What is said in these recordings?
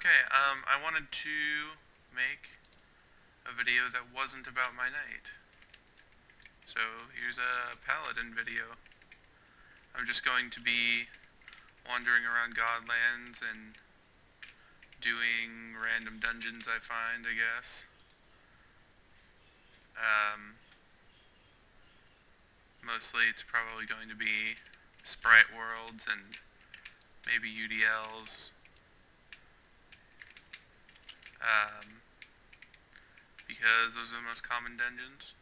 Okay, I wanted to make a video that wasn't about my night. So here's a Paladin video. I'm just going to be wandering around Godlands and doing random dungeons I find, I guess. Um, Mostly it's probably going to be sprite worlds and maybe UDLs. Um, because those are the most common dungeons.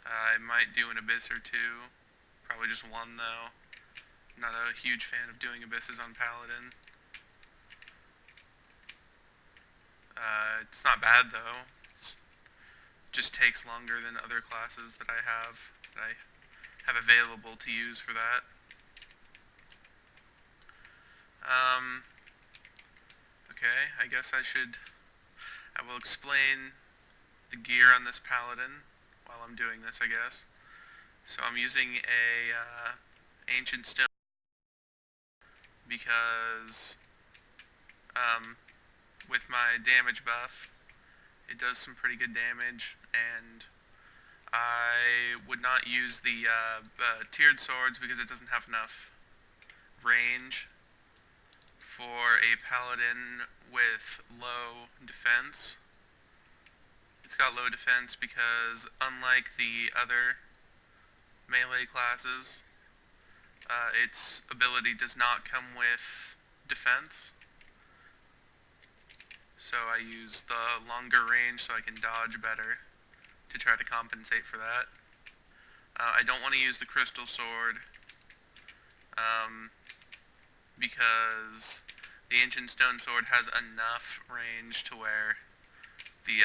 I might do an abyss or two. Probably just one though. Not a huge fan of doing abysses on Paladin. It's not bad though. It just takes longer than other classes that I have available to use for that. Um, okay, I will explain the gear on this Paladin while I'm doing this, I guess. So I'm using a ancient stone because with my damage buff, it does some pretty good damage, and I would not use the tiered swords because it doesn't have enough range for a paladin with low defense. It's got low defense because unlike the other melee classes, its ability does not come with defense. So I use the longer range so I can dodge better to try to compensate for that. I don't want to use the crystal sword because the ancient stone sword has enough range to where the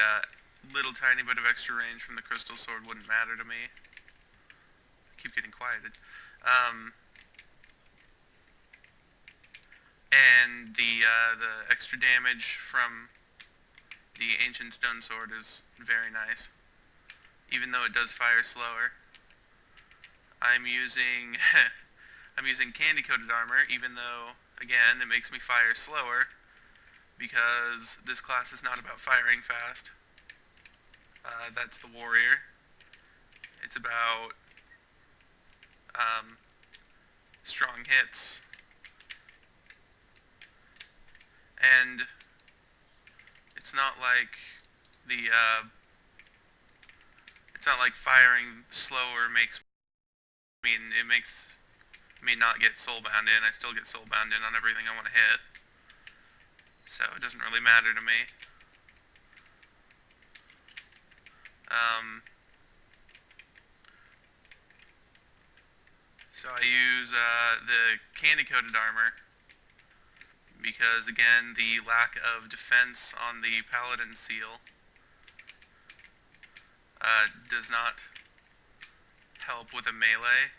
little tiny bit of extra range from the crystal sword wouldn't matter to me. I keep getting quieted. And the extra damage from the ancient stone sword is very nice, even though it does fire slower. I'm using I'm using candy coated armor, even though again it makes me fire slower because this class is not about firing fast. That's the warrior. It's about strong hits. And it's not like the it's not like firing slower makes it makes me not get soulbound in. I still get soulbound in on everything I want to hit. So it doesn't really matter to me. So I use the candy coated armor because again the lack of defense on the paladin seal does not help with a melee.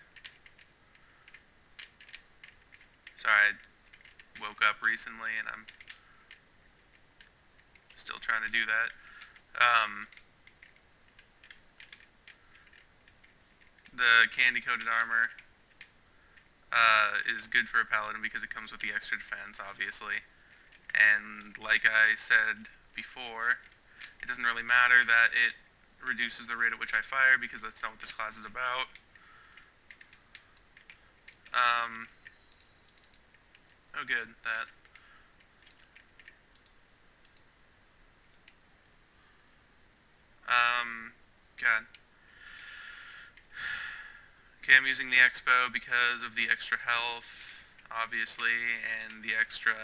Sorry, I woke up recently and I'm still trying to do that. The candy coated armor is good for a paladin because it comes with the extra defense, obviously. And like I said before, it doesn't really matter that it reduces the rate at which I fire because that's not what this class is about. Oh good, that. God. Okay, I'm using the Expo because of the extra health, obviously, and the extra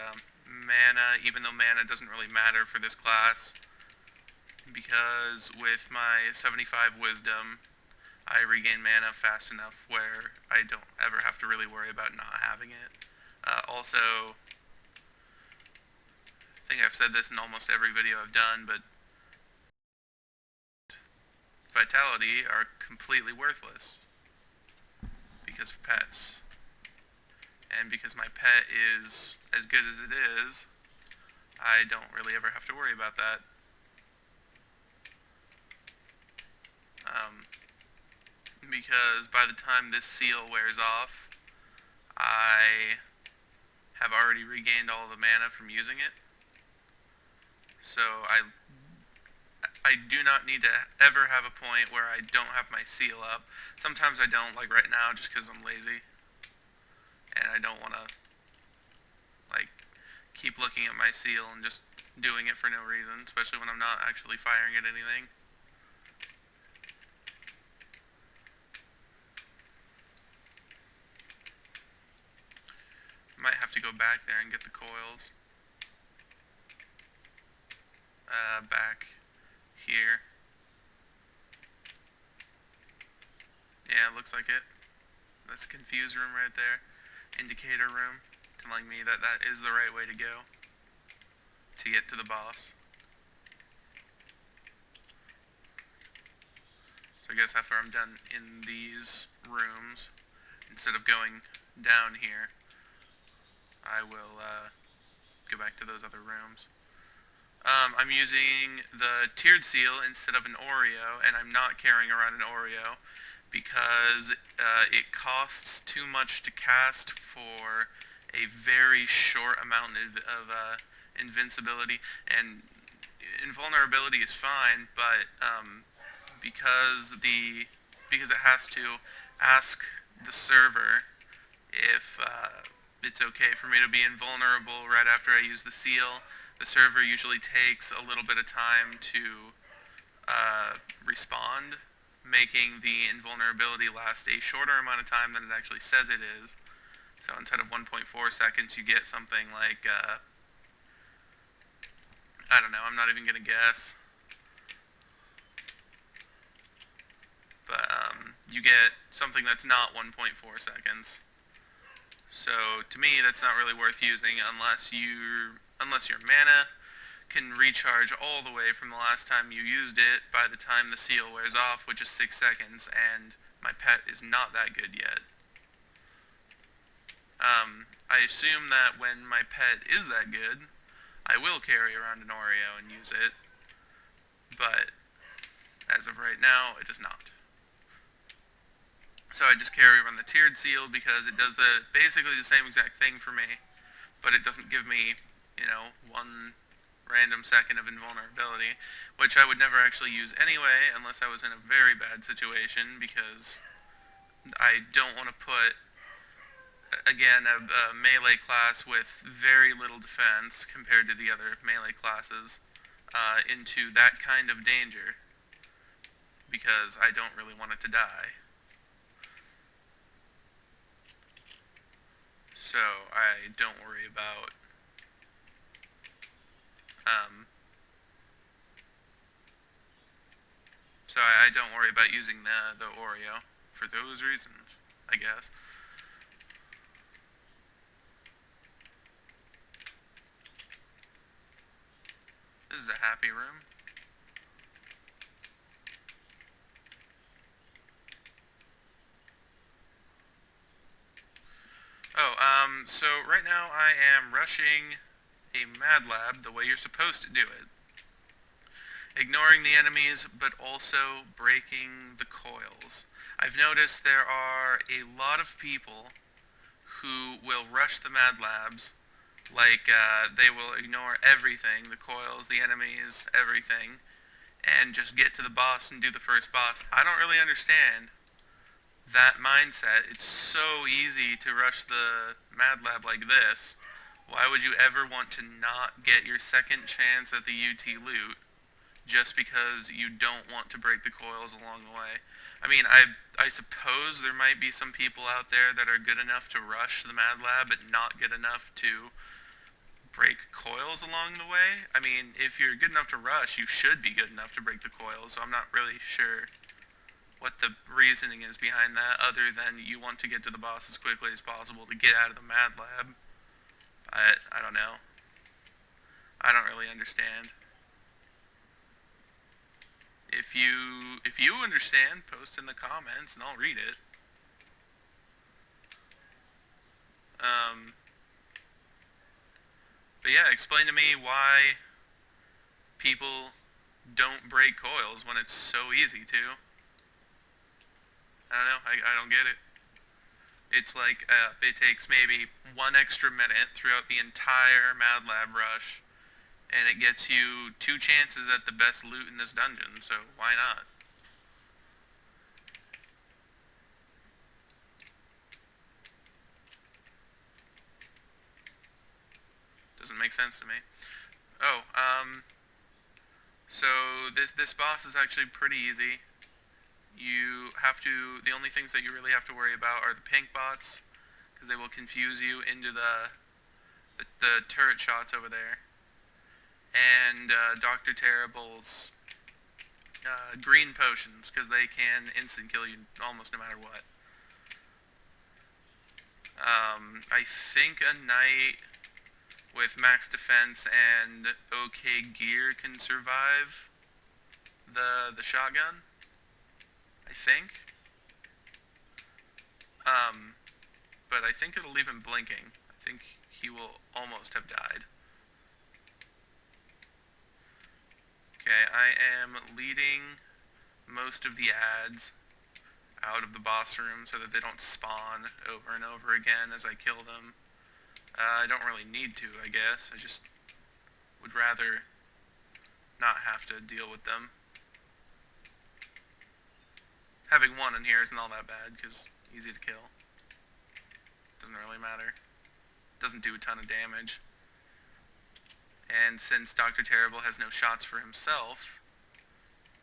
mana, even though mana doesn't really matter for this class. Because with my 75 wisdom, I regain mana fast enough where I don't ever have to really worry about not having it. Also, I think I've said this in almost every video I've done, but vitality are completely worthless because of pets. And because my pet is as good as it is, I don't really ever have to worry about that. Because by the time this seal wears off, I have already regained all the mana from using it. So I do not need to ever have a point where I don't have my seal up. Sometimes I don't, like right now, just because I'm lazy. And I don't want to, like, keep looking at my seal and just doing it for no reason, especially when I'm not actually firing at anything. Might have to go back there and get the coils. Back here. Yeah, looks like it. That's a confused room right there. Indicator room, telling me that that is the right way to go to get to the boss. So I guess after I'm done in these rooms, instead of going down here, I will go back to those other rooms. I'm using the tiered seal instead of an Oreo, and I'm not carrying around an Oreo because it costs too much to cast for a very short amount of invincibility, and invulnerability is fine, but because it has to ask the server if it's okay for me to be invulnerable right after I use the seal. The server usually takes a little bit of time to respond, making the invulnerability last a shorter amount of time than it actually says it is. So instead of 1.4 seconds, you get something like, I don't know, I'm not even going to guess. But you get something that's not 1.4 seconds. So to me, that's not really worth using unless your mana can recharge all the way from the last time you used it by the time the seal wears off, which is 6 seconds, and my pet is not that good yet. I assume that when my pet is that good, I will carry around an Oreo and use it, but as of right now, it is not. So I just carry around the tiered seal because it does basically the same exact thing for me, but it doesn't give me, one random second of invulnerability, which I would never actually use anyway unless I was in a very bad situation, because I don't want to put, again, a melee class with very little defense compared to the other melee classes into that kind of danger, because I don't really want it to die. So I don't worry about I don't worry about using the Oreo for those reasons, I guess. This is a happy room. Oh, so right now I am rushing a Mad Lab the way you're supposed to do it. Ignoring the enemies, but also breaking the coils. I've noticed there are a lot of people who will rush the Mad Labs, like they will ignore everything, the coils, the enemies, everything, and just get to the boss and do the first boss. I don't really understand that mindset. It's so easy to rush the Mad Lab like this. Why would you ever want to not get your second chance at the UT loot just because you don't want to break the coils along the way? I mean, I suppose there might be some people out there that are good enough to rush the Mad Lab, but not good enough to break coils along the way. I mean, if you're good enough to rush, you should be good enough to break the coils, so I'm not really sure what the reasoning is behind that, other than you want to get to the boss as quickly as possible to get out of the Mad Lab. I don't know. I don't really understand. If you understand, post in the comments and I'll read it. But yeah, explain to me why people don't break coils when it's so easy to. I don't know. I don't get it. It's like it takes maybe 1 extra minute throughout the entire Mad Lab rush, and it gets you 2 chances at the best loot in this dungeon, so why not? Doesn't make sense to me. Oh, so this boss is actually pretty easy. You have to, the only things that you really have to worry about are the pink bots, because they will confuse you into the turret shots over there, and Dr. Terrible's green potions, because they can instant kill you almost no matter what. I think a knight with max defense and okay gear can survive the shotgun, I think. But I think it'll leave him blinking. I think he will almost have died. Okay, I am leading most of the ads out of the boss room so that they don't spawn over and over again as I kill them. I don't really need to, I guess. I just would rather not have to deal with them. Having one in here isn't all that bad, because easy to kill. Doesn't really matter. Doesn't do a ton of damage. And since Dr. Terrible has no shots for himself,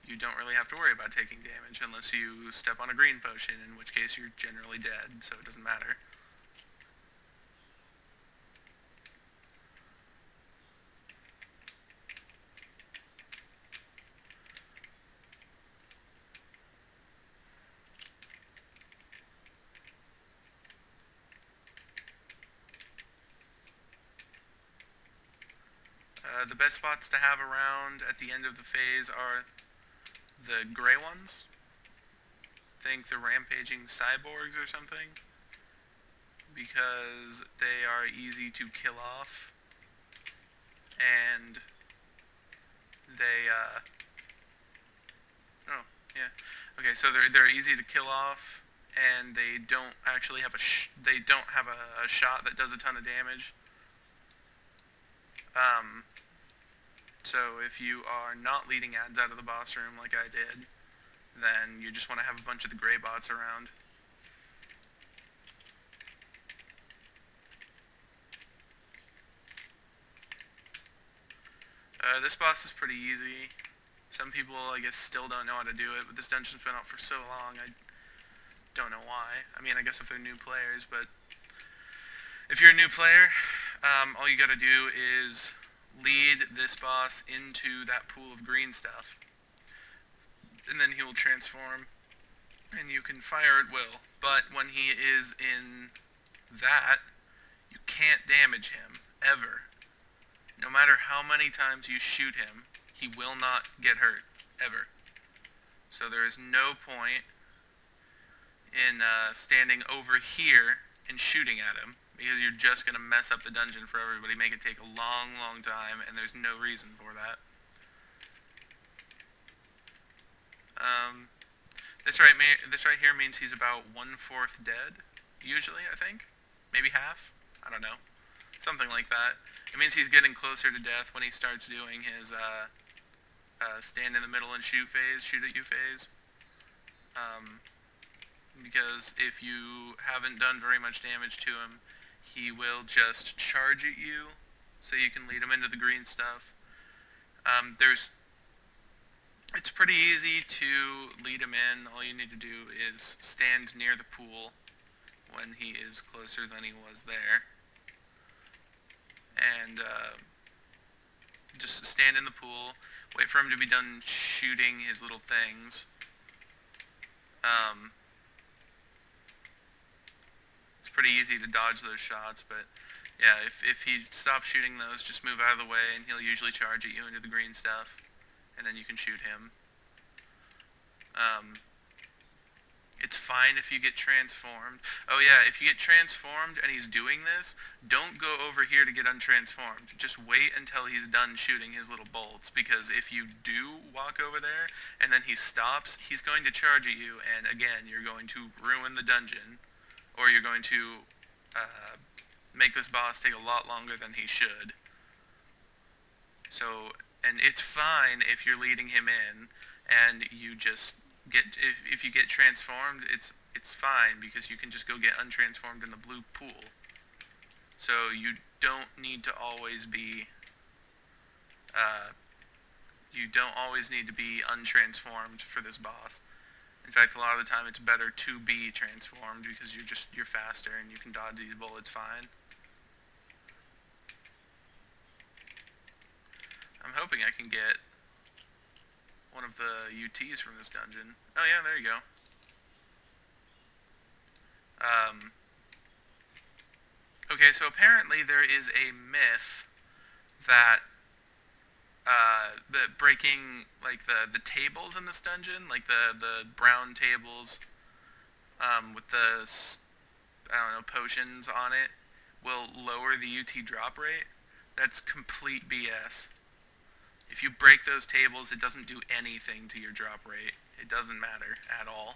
you don't really have to worry about taking damage unless you step on a green potion, in which case you're generally dead, so it doesn't matter. The best spots to have around at the end of the phase are the gray ones. Think the rampaging cyborgs or something, because they are easy to kill off, and they oh yeah, okay, so they're easy to kill off, and they don't actually have a shot that does a ton of damage. So if you are not leading ads out of the boss room like I did, then you just want to have a bunch of the gray bots around. This boss is pretty easy. Some people, I guess, still don't know how to do it, but this dungeon's been out for so long, I don't know why. I mean, I guess if they're new players, but if you're a new player, all you gotta do is lead this boss into that pool of green stuff, and then he will transform, and you can fire at will. But when he is in that, you can't damage him, ever. No matter how many times you shoot him, he will not get hurt, ever. So there is no point in standing over here and shooting at him, because you're just going to mess up the dungeon for everybody, make it take a long, long time, and there's no reason for that. This right here means he's about 1/4 dead, usually, I think. Maybe half? I don't know. Something like that. It means he's getting closer to death when he starts doing his stand in the middle and shoot at you phase. Because if you haven't done very much damage to him, he will just charge at you, so you can lead him into the green stuff. It's pretty easy to lead him in. All you need to do is stand near the pool when he is closer than he was there. And just stand in the pool, wait for him to be done shooting his little things. It's pretty easy to dodge those shots, but yeah, if he stops shooting those, just move out of the way, and he'll usually charge at you into the green stuff, and then you can shoot him. It's fine if you get transformed. Oh yeah, if you get transformed and he's doing this, don't go over here to get untransformed. Just wait until he's done shooting his little bolts, because if you do walk over there and then he stops, he's going to charge at you, and again, you're going to ruin the dungeon, or you're going to make this boss take a lot longer than he should. So, and it's fine if you're leading him in and you just get, if you get transformed, it's fine because you can just go get untransformed in the blue pool. So you don't need to always be, uh, you don't always need to be untransformed for this boss. In fact, a lot of the time it's better to be transformed because you're faster and you can dodge these bullets fine. I'm hoping I can get one of the UTs from this dungeon. Oh yeah, there you go. Okay, so apparently there is a myth that that breaking like the tables in this dungeon, like the brown tables with the I don't know potions on it, will lower the UT drop rate. That's complete BS. If you break those tables, it doesn't do anything to your drop rate. It doesn't matter at all.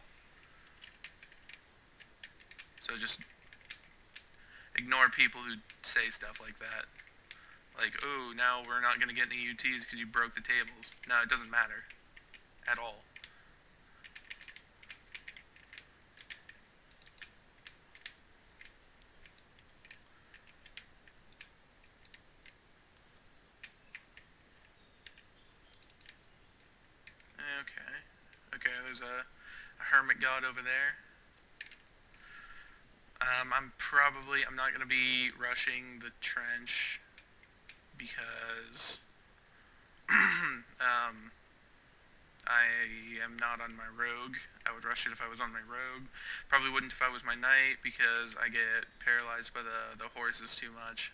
So just ignore people who say stuff like that. Like, oh, now we're not going to get any UTs because you broke the tables. No, it doesn't matter at all. Okay. Okay, there's a hermit god over there. I'm not going to be rushing the trench because I am not on my rogue. I would rush it if I was on my rogue. Probably wouldn't if I was my knight because I get paralyzed by the horses too much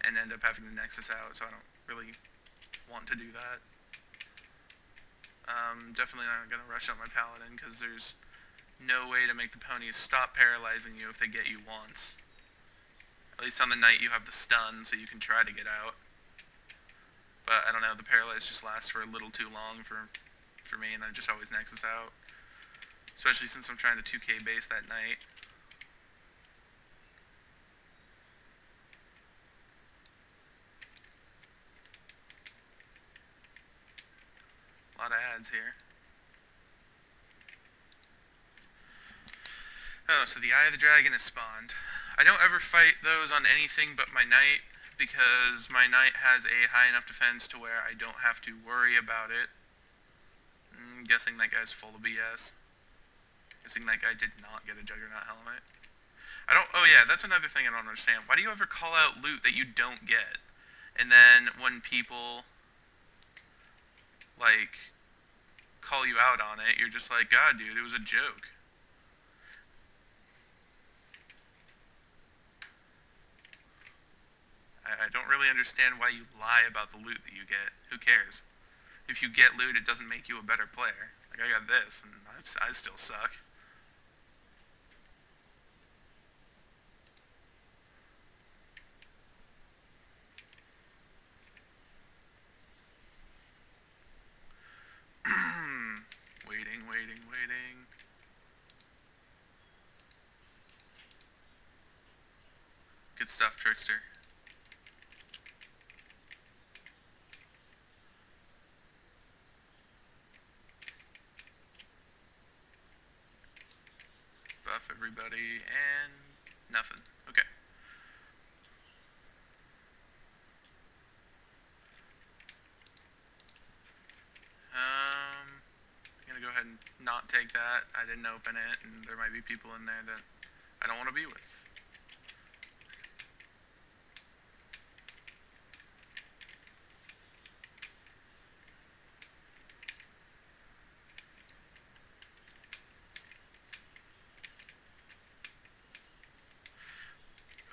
and end up having to nexus out, so I don't really want to do that. Definitely not going to rush out my paladin because there's no way to make the ponies stop paralyzing you if they get you once. At least on the knight you have the stun, so you can try to get out. But I don't know, the paralyze just lasts for a little too long for me, and I just always nexus out. Especially since I'm trying to 2k base that knight. A lot of ads here. Oh, so the Eye of the Dragon is spawned. I don't ever fight those on anything but my knight, because my knight has a high enough defense to where I don't have to worry about it. I'm guessing that guy's full of BS. Guessing that guy did not get a Juggernaut helmet. Oh yeah, that's another thing I don't understand. Why do you ever call out loot that you don't get? And then when people, like, call you out on it, you're just like, God, dude, it was a joke. I don't really understand why you lie about the loot that you get. Who cares? If you get loot, it doesn't make you a better player. Like, I got this, and I still suck. Waiting. Good stuff, Trickster. Buff everybody, and nothing. Okay. I'm gonna go ahead and not take that. I didn't open it, and there might be people in there that I don't want to be with.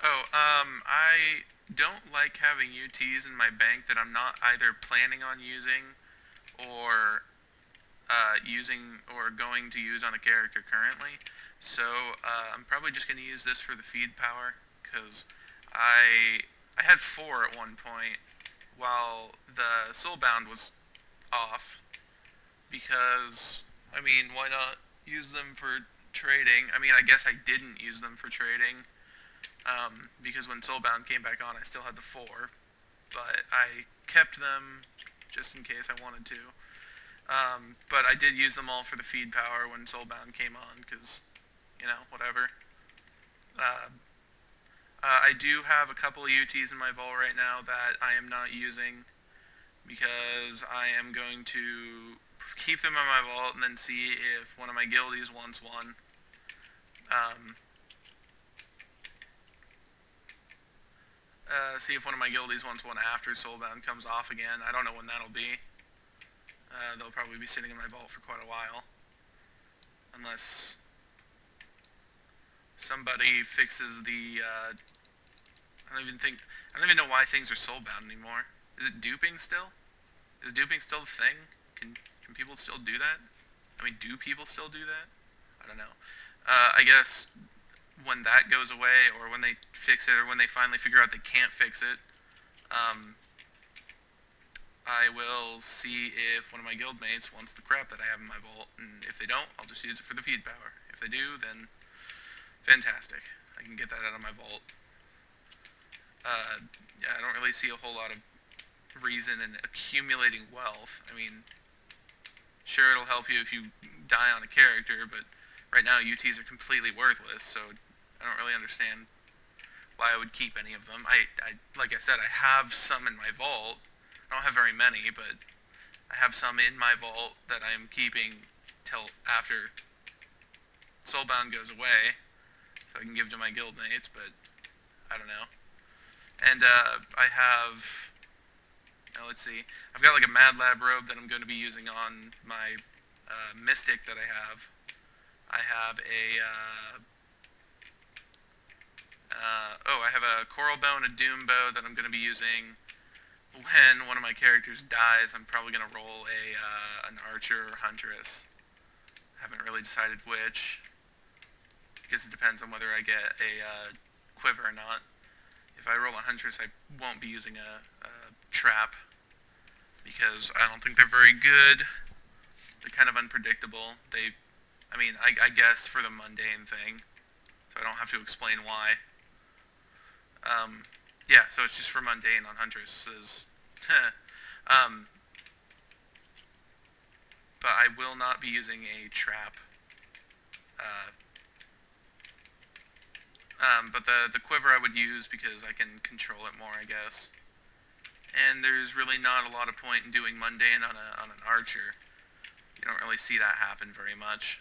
Oh, I don't like having UTs in my bank that I'm not either planning on using or using or going to use on a character currently. So I'm probably just going to use this for the feed power because I had 4 at one point while the Soulbound was off because, I mean, why not use them for trading? I mean, I guess I didn't use them for trading. because when Soulbound came back on, I still had the 4, but I kept them just in case I wanted to. But I did use them all for the feed power when Soulbound came on, because, whatever. Uh, I do have a couple of UTs in my vault right now that I am not using, because I am going to keep them in my vault and then see if one of my guildies wants one. See if one of my guildies wants one after Soulbound comes off again. I don't know when that'll be. They'll probably be sitting in my vault for quite a while. Unless somebody fixes the... I don't even know why things are soulbound anymore. Is it duping still? Is duping still the thing? Can people still do that? I mean, do people still do that? I don't know. I guess when that goes away, or when they fix it, or when they finally figure out they can't fix it, I will see if one of my guildmates wants the crap that I have in my vault, and if they don't, I'll just use it for the feed power. If they do, then fantastic. I can get that out of my vault. Yeah, I don't really see a whole lot of reason in accumulating wealth. I mean, sure, it'll help you if you die on a character, but right now UTs are completely worthless, so I don't really understand why I would keep any of them. Like I said, I have some in my vault. I don't have very many, but I have some in my vault that I'm keeping till after Soulbound goes away, so I can give to my guildmates, but I don't know. And I have, let's see, I've got like a Mad Lab robe that I'm going to be using on my Mystic that I have. I have I have a Coral Bow and a Doom Bow that I'm going to be using when one of my characters dies. I'm probably going to roll an Archer or Huntress. Haven't really decided which, because it depends on whether I get a quiver or not. If I roll a Huntress, I won't be using a trap, because I don't think they're very good. They're kind of unpredictable. I guess for the mundane thing, so I don't have to explain why. Yeah, so it's just for mundane on Huntresses. But I will not be using a trap. But the quiver I would use because I can control it more, I guess. And there's really not a lot of point in doing mundane on an archer. You don't really see that happen very much.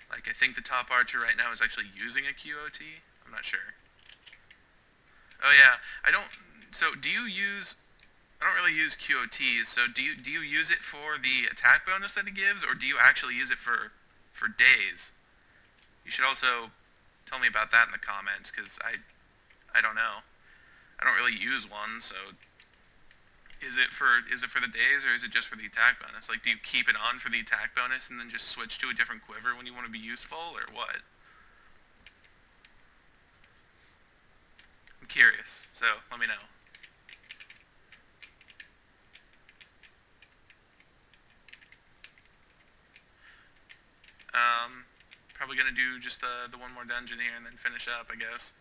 Like, I think the top archer right now is actually using a QOT. I'm not sure. Oh yeah, do you use... I don't really use QOTs, so do you use it for the attack bonus that it gives, or do you actually use it for days? You should also tell me about that in the comments, because I don't know. I don't really use one, so is it for the days, or is it just for the attack bonus? Like, do you keep it on for the attack bonus and then just switch to a different quiver when you want to be useful, or what? I'm curious, so let me know. Probably gonna do just the one more dungeon here and then finish up, I guess.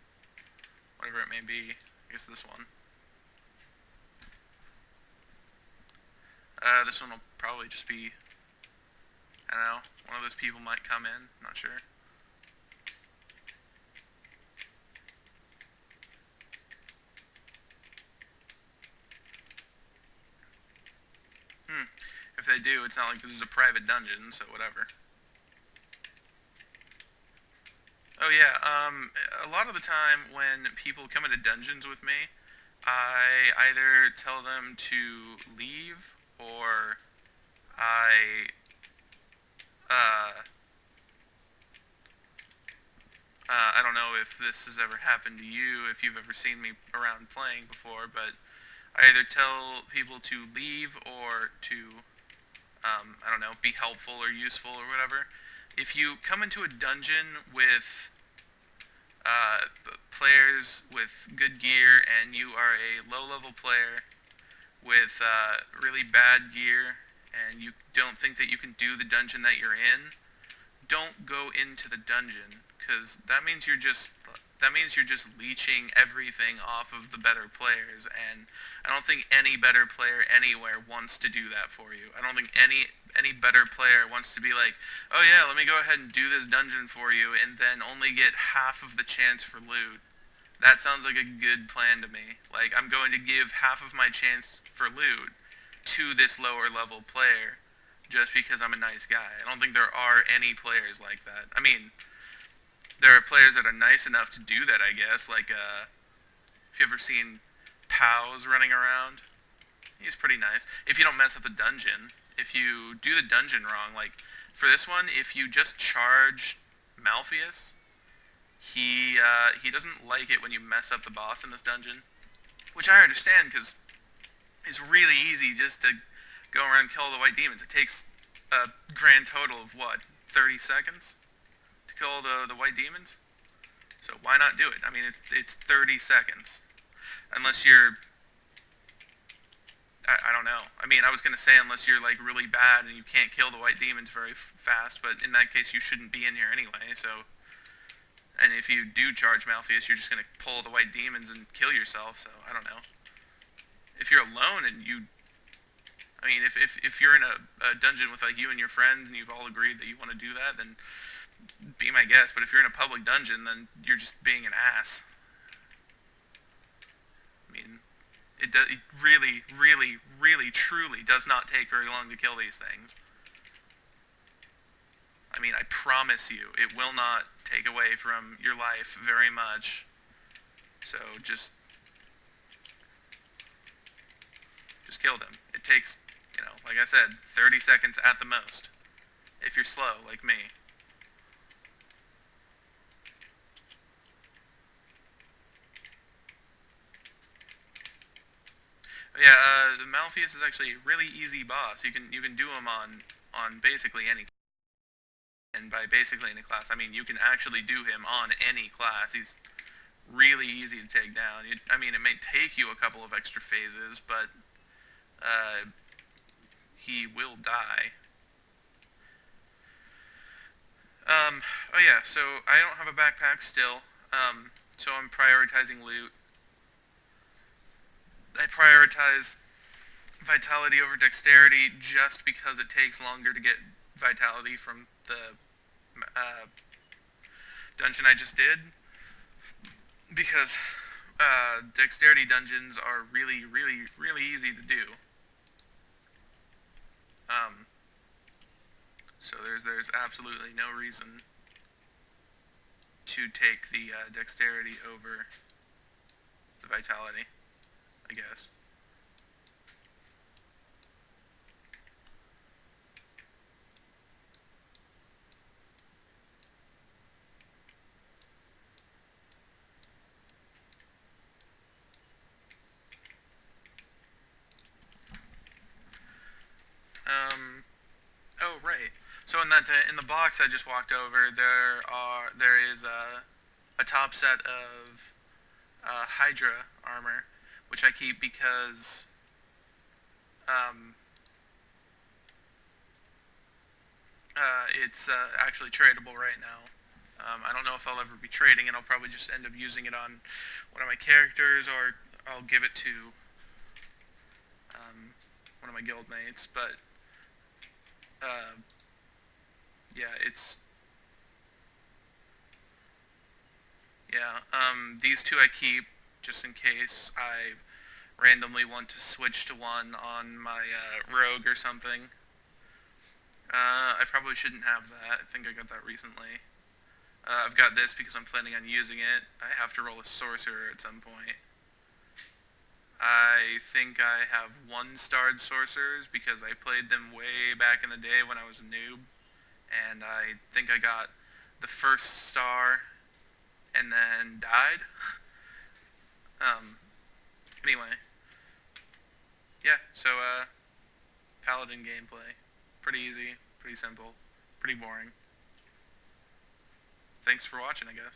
Whatever it may be. I guess this one. This one will probably just be, I don't know, one of those people might come in, not sure. If they do, it's not like this is a private dungeon, so whatever. Oh yeah, a lot of the time when people come into dungeons with me, I either tell them to leave, or I don't know if this has ever happened to you, if you've ever seen me around playing before, but I either tell people to leave or to, I don't know, be helpful or useful or whatever. If you come into a dungeon with players with good gear and you are a low-level player with really bad gear and you don't think that you can do the dungeon that you're in, don't go into the dungeon, because that means you're just that means you're just leeching everything off of the better players, and I don't think any better player anywhere wants to do that for you. I don't think any better player wants to be like, oh yeah, let me go ahead and do this dungeon for you, and then only get half of the chance for loot. That sounds like a good plan to me. Like, I'm going to give half of my chance for loot to this lower level player just because I'm a nice guy. I don't think there are any players like that. I mean, there are players that are nice enough to do that, I guess. Like, if you ever seen Pals running around, he's pretty nice. If you don't mess up the dungeon, if you do the dungeon wrong, like, for this one, if you just charge Malpheus, he doesn't like it when you mess up the boss in this dungeon, which I understand because it's really easy just to go around and kill all the white demons. It takes a grand total of what, 30 seconds to kill all the white demons. So why not do it? I mean, it's 30 seconds, unless you're I don't know. I mean, I was gonna say unless you're like really bad and you can't kill the white demons very fast, but in that case you shouldn't be in here anyway. So. And if you do charge Malpheus, you're just going to pull the white demons and kill yourself, so I don't know. If you're alone and you... I mean, if you're in a dungeon with like you and your friends and you've all agreed that you want to do that, then be my guest. But if you're in a public dungeon, then you're just being an ass. I mean, it really, really, really, truly does not take very long to kill these things. I mean, I promise you, it will not take away from your life very much. So just kill them. It takes, like I said, 30 seconds at the most, if you're slow, like me. Yeah, the Malpheus is actually a really easy boss. You can do him on basically any. And by basically any class, I mean you can actually do him on any class. He's really easy to take down. I mean, it may take you a couple of extra phases, but he will die. Oh yeah, so I don't have a backpack still, so I'm prioritizing loot. I prioritize vitality over dexterity just because it takes longer to get vitality from the dungeon I just did, because dexterity dungeons are really, really, really easy to do. So there's absolutely no reason to take the dexterity over the vitality, I guess. Oh right. So in the box I just walked over, there is a top set of Hydra armor, which I keep because it's actually tradable right now. I don't know if I'll ever be trading it. I'll probably just end up using it on one of my characters, or I'll give it to one of my guild mates. But yeah, these two I keep just in case I randomly want to switch to one on my rogue or something. I probably shouldn't have that. I think I got that recently. I've got this because I'm planning on using it. I have to roll a sorcerer at some point. I think I have 1-starred sorcerers because I played them way back in the day when I was a noob. And I think I got the first star and then died. Anyway. Yeah, so Paladin gameplay. Pretty easy, pretty simple, pretty boring. Thanks for watching, I guess.